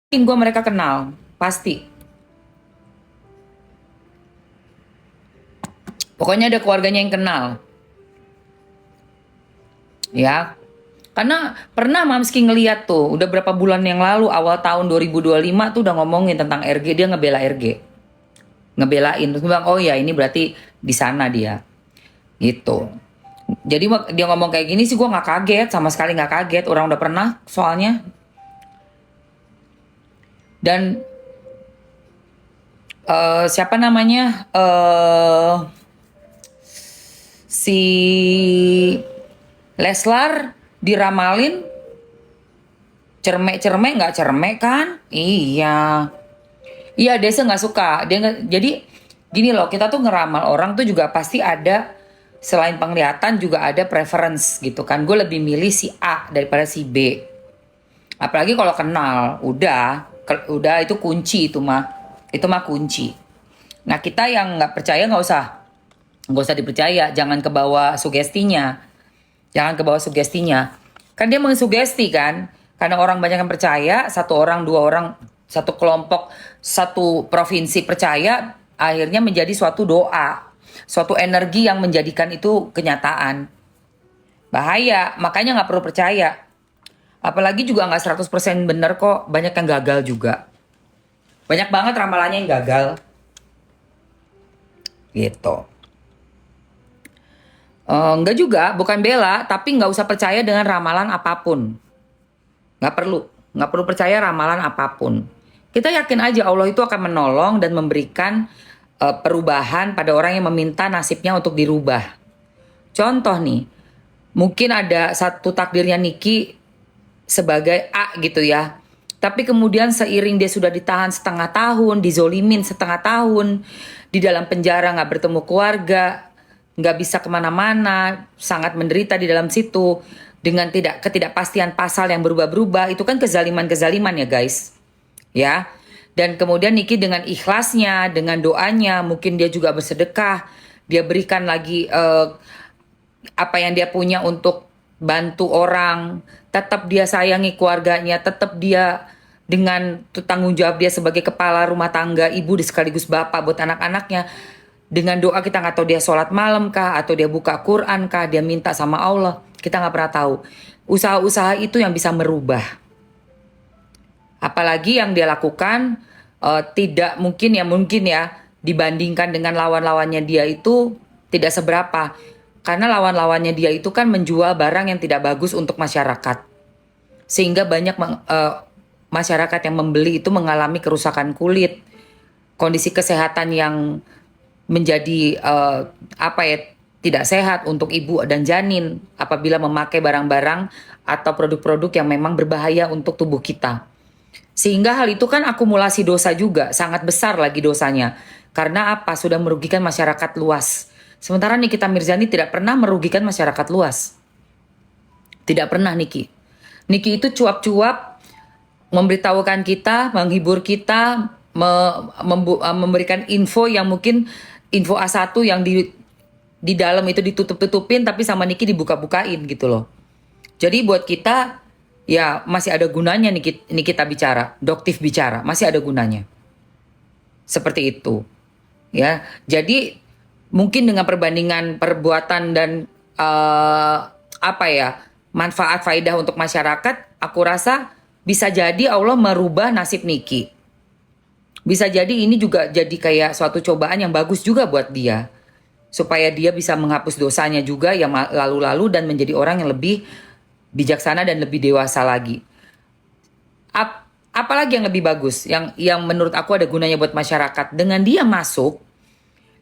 Mungkin gue mereka kenal, pasti. Pokoknya ada keluarganya yang kenal, ya. Karena pernah Mamski ngeliat tuh, udah berapa bulan yang lalu, awal tahun 2025 tuh udah ngomongin tentang RG, dia ngebela RG. Ngebelain, terus gue bilang, oh ya ini berarti di sana dia, gitu. Jadi dia ngomong kayak gini sih gue nggak kaget, sama sekali nggak kaget, orang udah pernah soalnya. Dan siapa namanya, si Leslar diramalin cermek-cermek nggak cermek kan? Iya. Iya, Desa nggak suka. Jadi gini loh, kita tuh ngeramal orang tuh juga pasti ada, selain penglihatan juga ada preference gitu kan. Gue lebih milih si A daripada si B. Apalagi kalau kenal, udah itu kunci itu mah kunci. Nah kita yang nggak percaya nggak usah dipercaya, jangan kebawa sugestinya. Jangan ke bawah sugestinya. Kan dia mengsugesti kan. Karena orang banyak yang percaya, satu orang, dua orang, satu kelompok, satu provinsi percaya, akhirnya menjadi suatu doa. Suatu energi yang menjadikan itu kenyataan. Bahaya, makanya nggak perlu percaya. Apalagi juga nggak 100% bener kok, banyak yang gagal juga. Banyak banget ramalannya yang gagal. Gitu. Enggak juga, bukan bela, tapi nggak usah percaya dengan ramalan apapun. Nggak perlu, nggak perlu percaya ramalan apapun. Kita yakin aja Allah itu akan menolong dan memberikan perubahan pada orang yang meminta nasibnya untuk dirubah. Contoh nih, mungkin ada satu takdirnya Niki sebagai A gitu ya. Tapi kemudian seiring dia sudah ditahan setengah tahun, dizolimin setengah tahun, di dalam penjara nggak bertemu keluarga, nggak bisa kemana-mana, sangat menderita di dalam situ dengan ketidakpastian pasal yang berubah-berubah, itu kan kezaliman-kezaliman ya guys, ya. Dan kemudian Niki dengan ikhlasnya, dengan doanya, mungkin dia juga bersedekah, dia berikan lagi apa yang dia punya untuk bantu orang, tetap dia sayangi keluarganya, tetap dia dengan tanggung jawab dia sebagai kepala rumah tangga, ibu sekaligus bapak buat anak-anaknya. Dengan doa kita nggak tahu dia sholat malam kah, atau dia buka Quran kah, dia minta sama Allah, kita nggak pernah tahu. Usaha-usaha itu yang bisa merubah. Apalagi yang dia lakukan tidak mungkin ya dibandingkan dengan lawan-lawannya dia itu tidak seberapa. Karena lawan-lawannya dia itu kan menjual barang yang tidak bagus untuk masyarakat. Sehingga banyak masyarakat yang membeli itu mengalami kerusakan kulit, kondisi kesehatan yang menjadi apa ya, tidak sehat untuk ibu dan janin apabila memakai barang-barang atau produk-produk yang memang berbahaya untuk tubuh kita. Sehingga hal itu kan akumulasi dosa juga, sangat besar lagi dosanya. Karena apa? Sudah merugikan masyarakat luas. Sementara Nikita Mirzani tidak pernah merugikan masyarakat luas. Tidak pernah Niki. Niki itu cuap-cuap memberitahukan kita, menghibur kita, memberikan info yang mungkin info A1 yang di dalam itu ditutup-tutupin, tapi sama Niki dibuka-bukain gitu loh. Jadi buat kita ya masih ada gunanya nih kita bicara, doktif bicara, masih ada gunanya. Seperti itu. Ya. Jadi mungkin dengan perbandingan perbuatan dan apa ya, manfaat faidah untuk masyarakat, aku rasa bisa jadi Allah merubah nasib Niki. Bisa jadi ini juga jadi kayak suatu cobaan yang bagus juga buat dia. Supaya dia bisa menghapus dosanya juga yang lalu-lalu dan menjadi orang yang lebih bijaksana dan lebih dewasa lagi. Apalagi yang lebih bagus, yang menurut aku ada gunanya buat masyarakat. Dengan dia masuk,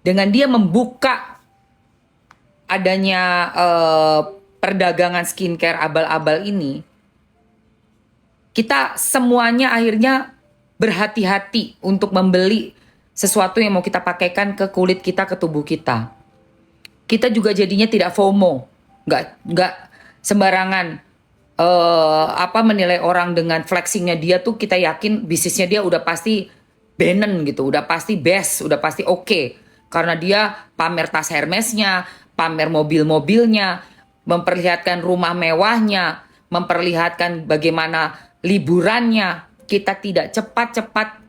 dengan dia membuka adanya perdagangan skincare abal-abal ini, kita semuanya akhirnya berhati-hati untuk membeli sesuatu yang mau kita pakaikan ke kulit kita, ke tubuh kita. Kita juga jadinya tidak FOMO, nggak sembarangan menilai orang dengan flexingnya dia tuh, kita yakin bisnisnya dia udah pasti benen gitu, udah pasti best, udah pasti oke. Karena dia pamer tas Hermesnya, pamer mobil-mobilnya, memperlihatkan rumah mewahnya, memperlihatkan bagaimana liburannya. kita tidak cepat-cepat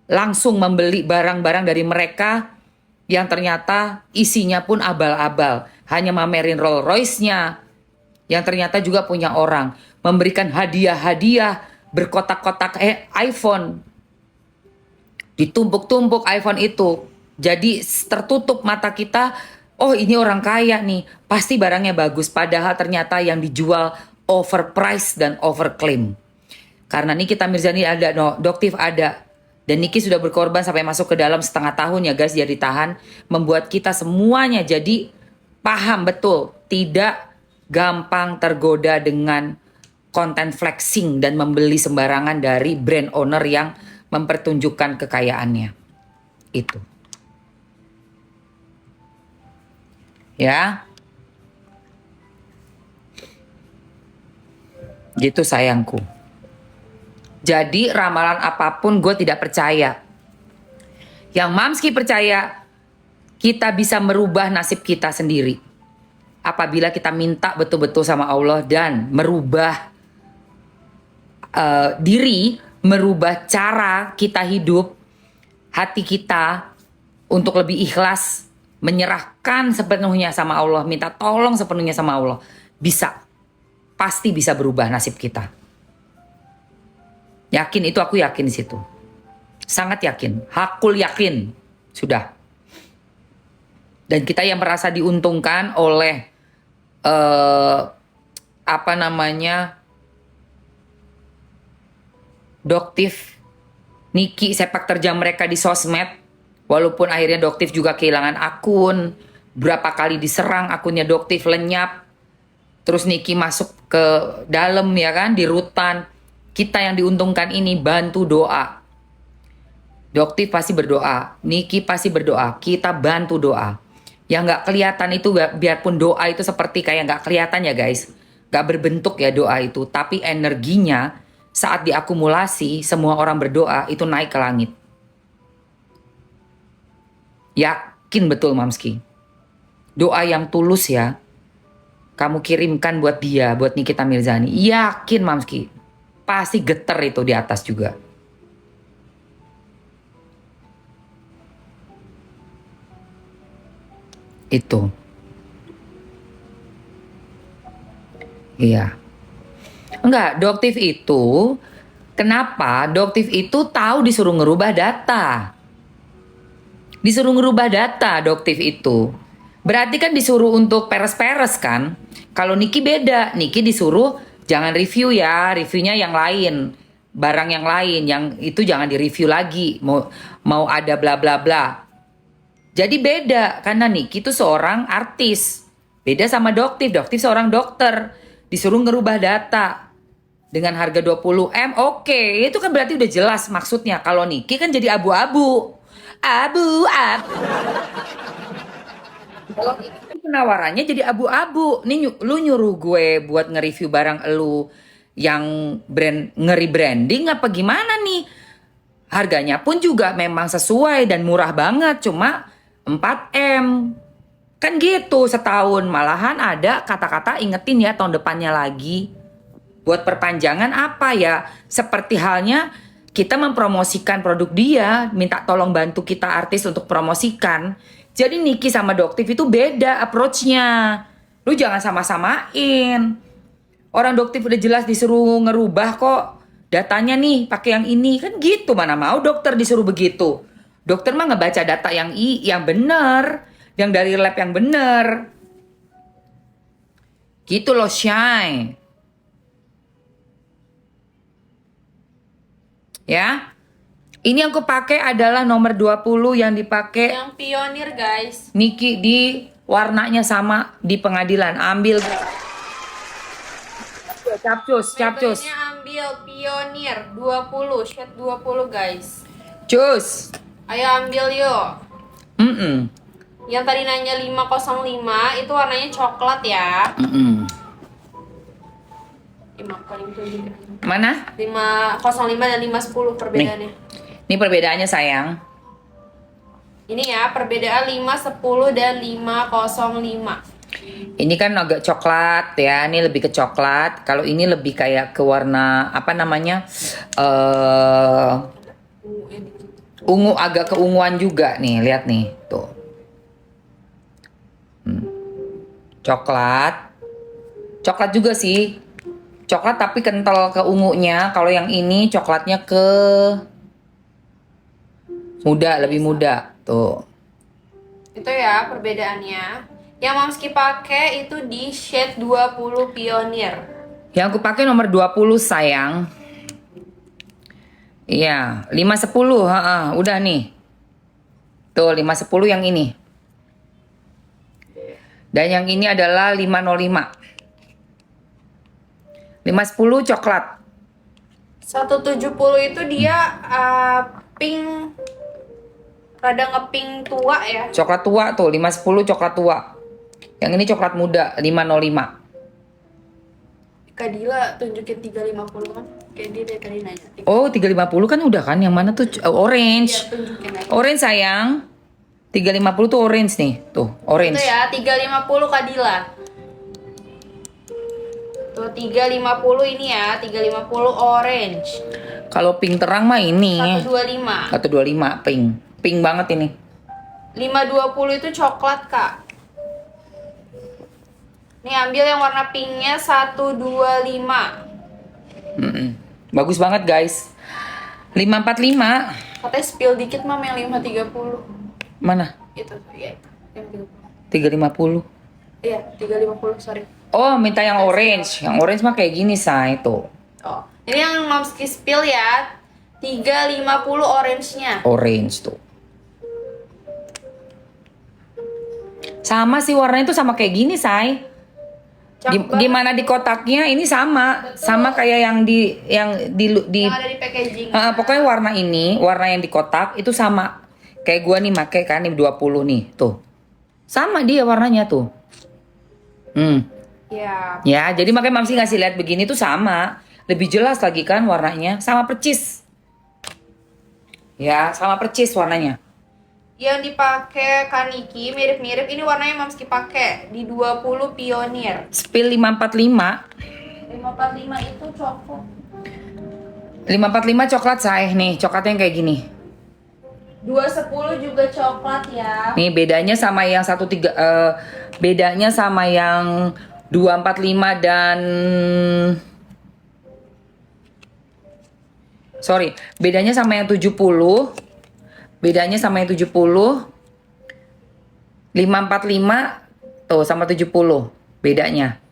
langsung membeli barang-barang dari mereka yang ternyata isinya pun abal-abal. Hanya mamerin Rolls Royce-nya, yang ternyata juga punya orang. Memberikan hadiah-hadiah berkotak-kotak iPhone. Ditumpuk-tumpuk iPhone itu. Jadi tertutup mata kita, oh ini orang kaya nih, pasti barangnya bagus. Padahal ternyata yang dijual overpriced dan overclaim. Karena Nikita Mirzani ada, Doktif ada. Dan Niki sudah berkorban sampai masuk ke dalam setengah tahun ya guys, dia ditahan. Membuat kita semuanya jadi paham betul, tidak gampang tergoda dengan konten flexing dan membeli sembarangan dari brand owner yang mempertunjukkan kekayaannya. Itu. Ya. Gitu sayangku. Jadi ramalan apapun gue tidak percaya. Yang Mamski percaya, kita bisa merubah nasib kita sendiri. Apabila kita minta betul-betul sama Allah dan merubah diri, merubah cara kita hidup, hati kita untuk lebih ikhlas, menyerahkan sepenuhnya sama Allah, minta tolong sepenuhnya sama Allah. Bisa. Pasti bisa berubah nasib kita. Yakin itu, aku yakin di situ. Sangat yakin. Hakul yakin. Sudah. Dan kita yang merasa diuntungkan oleh Doktif, Niki, sepak terjang mereka di sosmed. Walaupun akhirnya Doktif juga kehilangan akun. Berapa kali diserang akunnya Doktif, lenyap. Terus Niki masuk ke dalam ya kan, di rutan. Kita yang diuntungkan ini bantu doa. Doktif pasti berdoa, Niki pasti berdoa, kita bantu doa. Yang gak kelihatan itu, biarpun doa itu seperti kayak gak kelihatan ya guys. Gak berbentuk ya doa itu, tapi energinya saat diakumulasi, semua orang berdoa itu naik ke langit. Yakin betul Mamski. Doa yang tulus ya, kamu kirimkan buat dia, buat Nikita Mirzani. Yakin Mamski, pasti getar itu di atas juga. Itu. Iya. Enggak, Doktif itu, kenapa Doktif itu tahu disuruh ngerubah data. Disuruh ngerubah data Doktif itu. Berarti kan disuruh untuk peres-peres kan. Kalau Niki beda, Niki disuruh jangan review ya, reviewnya yang lain. Barang yang lain, yang itu jangan direview lagi. Mau ada bla bla bla. Jadi beda, karena Niki itu seorang artis. Beda sama Doktif, Doktif seorang dokter. Disuruh ngerubah data. Dengan harga 20M, oke. Itu kan berarti udah jelas maksudnya. Kalau Niki kan jadi abu-abu. Abu-abu. Kalau Niki penawarannya jadi abu-abu. Nih lu nyuruh gue buat nge-review barang lu yang ngeri-branding apa gimana nih? Harganya pun juga memang sesuai dan murah banget. Cuma 4M. Kan gitu setahun. Malahan ada kata-kata ingetin ya tahun depannya lagi. Buat perpanjangan apa ya? Seperti halnya kita mempromosikan produk dia. Minta tolong bantu kita artis untuk promosikan. Jadi Niki sama Doktif itu beda approach-nya. Lu jangan sama-samain. Orang Doktif udah jelas disuruh ngerubah kok. Datanya nih pakai yang ini. Kan gitu, mana mau dokter disuruh begitu. Dokter mah ngebaca data yang bener, yang dari lab yang bener. Gitu loh, Shay. Ya. Ini yang aku pakai adalah nomor 20 yang dipakai. Yang pionir, guys. Niki di warnanya sama di pengadilan. Ambil. Capcus. Metodenya ambil pionir 20, shade 20, guys. Cus. Ayo ambil yuk. Yang tadi nanya 505 itu warnanya coklat ya. 507. Mana? 505 dan 510 perbedaannya. Ini perbedaannya sayang. Ini ya perbedaan 510 dan 505. Ini kan agak coklat ya, ini lebih ke coklat. Kalau ini lebih kayak ke warna apa namanya? Ungu, agak keunguan juga nih, lihat nih, tuh. Coklat. Coklat juga sih. Coklat tapi kental ke ungunya. Kalau yang ini coklatnya ke muda, lebih muda. Tuh. Itu ya perbedaannya. Yang Mamski pakai itu di shade 20 Pioneer. Yang aku pakai nomor 20 sayang. Iya, 510, udah nih. Tuh, 510 yang ini. Dan yang ini adalah 505. 510 coklat. 170 itu dia pink, rada ngepink tua ya. Coklat tua tuh, 510 coklat tua. Yang ini coklat muda, 505. Kak Dila tunjukin 350 kan? Kayak dia dari tadi nanya. Oh, 350 kan udah kan? Yang mana tuh? Orange. Iya, tunjukin aja. Orange sayang. 350 tuh orange nih. Tuh, orange. Itu ya, 350 Kak Dila. Tuh 350 ini ya, 350 orange. Kalau pink terang mah ini. 125. 125 pink. Pink banget ini. 520 itu coklat, Kak. Nih ambil yang warna pinknya 125. Bagus banget guys. 545. Katanya spill dikit mam yang 530. Mana? Itu ya. 350. Iya, 350, sorry. Oh, minta yang orange. Yang orange mah kayak gini, say. Tuh. Oh, ini yang Mamski spill ya. 350 orange-nya. Orange tuh. Sama sih warnanya tuh sama kayak gini, say. Gimana di kotaknya ini sama. Betul. Sama kayak yang di Yang ada di packaging. pokoknya warna ini, warna yang di kotak itu sama. Kayak gua nih make kan nih 20 nih, tuh. Sama dia warnanya tuh. Ya. Ya, jadi makanya Mamsi ngasih lihat begini tuh sama. Lebih jelas lagi kan warnanya, sama percis. Ya, sama percis warnanya. Yang dipakai Kaniki mirip-mirip, ini warnanya Mamski pakai di 20 Pioneer. Spill 545. 545 itu coklat. 545 coklat saya nih, coklatnya yang kayak gini. 210 juga coklat ya. Nih bedanya sama yang 13 bedanya sama yang 245 dan sorry, bedanya sama yang 70. Bedanya sama yang 70. 545 tuh sama 70 bedanya.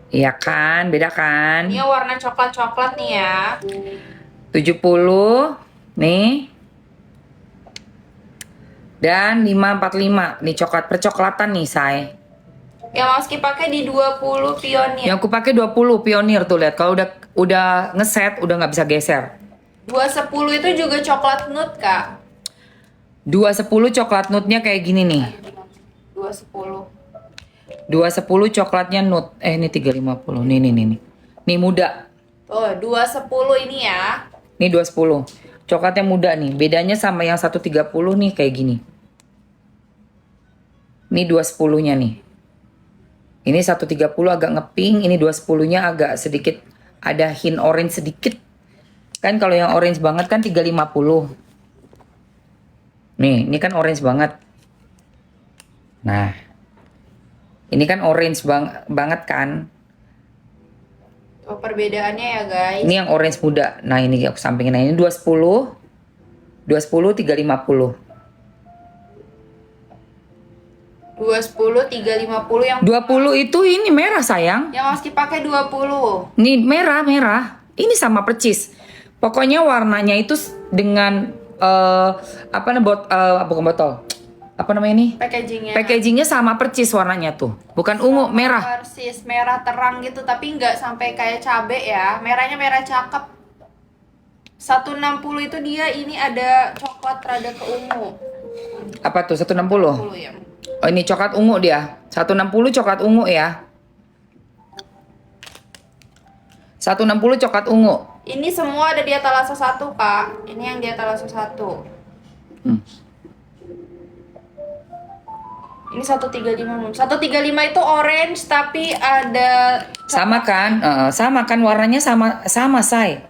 Iya kan, beda kan? Ini warna coklat-coklat nih ya. 70 nih. Dan 545 nih coklat percoklatan nih, say. Yang Mamski pakai di 20 Pioneer. Yang aku pakai 20 Pioneer tuh, lihat. Kalau udah ngeset udah nggak bisa geser. 210 itu juga coklat nude, Kak. 210 coklat nude-nya kayak gini nih. 210. 210 coklatnya nude. Ini 350. Nih. Nih muda. Tuh, 210 ini ya. Nih 210. Coklatnya muda nih. Bedanya sama yang 130 nih kayak gini. Ini 210-nya nih. Ini 130 agak ngepink, ini 210-nya agak sedikit ada hint orange sedikit. Kan kalau yang orange banget kan 350. Nih, ini kan orange banget. Nah. Ini kan orange banget kan. Oh, perbedaannya ya, guys. Ini yang orange muda. Nah, ini aku sampingin. Nah, ini 210. 210 350. 210 350 yang 20 itu ini merah sayang. yang Mamski pakai 20. Ini merah. Ini sama percis. Pokoknya warnanya itu dengan bukan botol. Apa namanya ini? Packagingnya. Packagingnya sama percis warnanya tuh. Bukan ungu, merah. Persis merah terang gitu, tapi nggak sampai kayak cabe ya. Merahnya merah cakep. 160 itu dia ini ada coklat rada ke ungu. Apa tuh 160? 160 ya. Oh, ini coklat ungu dia. 160 coklat ungu ya. 160 coklat ungu. Ini semua ada di etalase 1, Kak. Ini yang di etalase 1. Hmm. Ini 135. 135 itu orange tapi ada Sama kan? Sama kan warnanya sama say.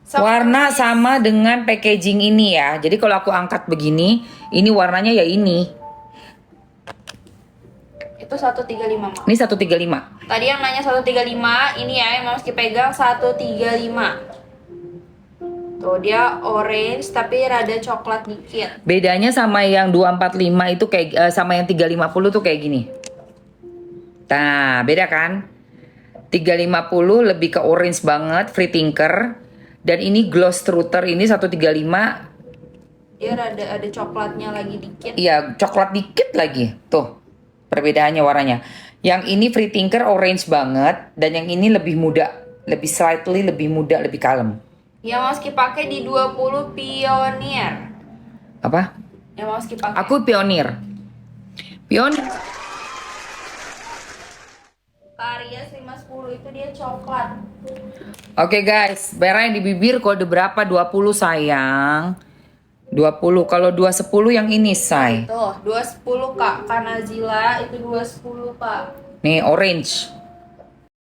Sama Warna persis. sama dengan packaging ini ya. Jadi kalau aku angkat begini, ini warnanya ya ini. Itu 135, Mak. Ini 135. Tadi yang nanya 135, ini ya yang Mas pegang 135. Tuh dia orange tapi rada coklat dikit. Bedanya sama yang 245 itu kayak sama yang 350 tuh kayak gini. Nah, beda kan? 350 lebih ke orange banget, free thinker. Dan ini gloss truther ini 135. Dia rada ada coklatnya lagi dikit. Iya, coklat dikit lagi. Tuh, perbedaannya warnanya. Yang ini free thinker orange banget dan yang ini lebih muda, lebih slightly lebih muda, lebih kalem. Yang Mas pakai di 20 Pioneer. Apa? Yang Mas pakai. Aku pionir. Pionir. Karies 510 itu dia coklat. Oke guys, merah yang di bibir kode berapa? 20 sayang. 20. Kalau 210 yang ini say. Tuh, 210 Kak. Kanazila itu 210 Kak. Nih orange.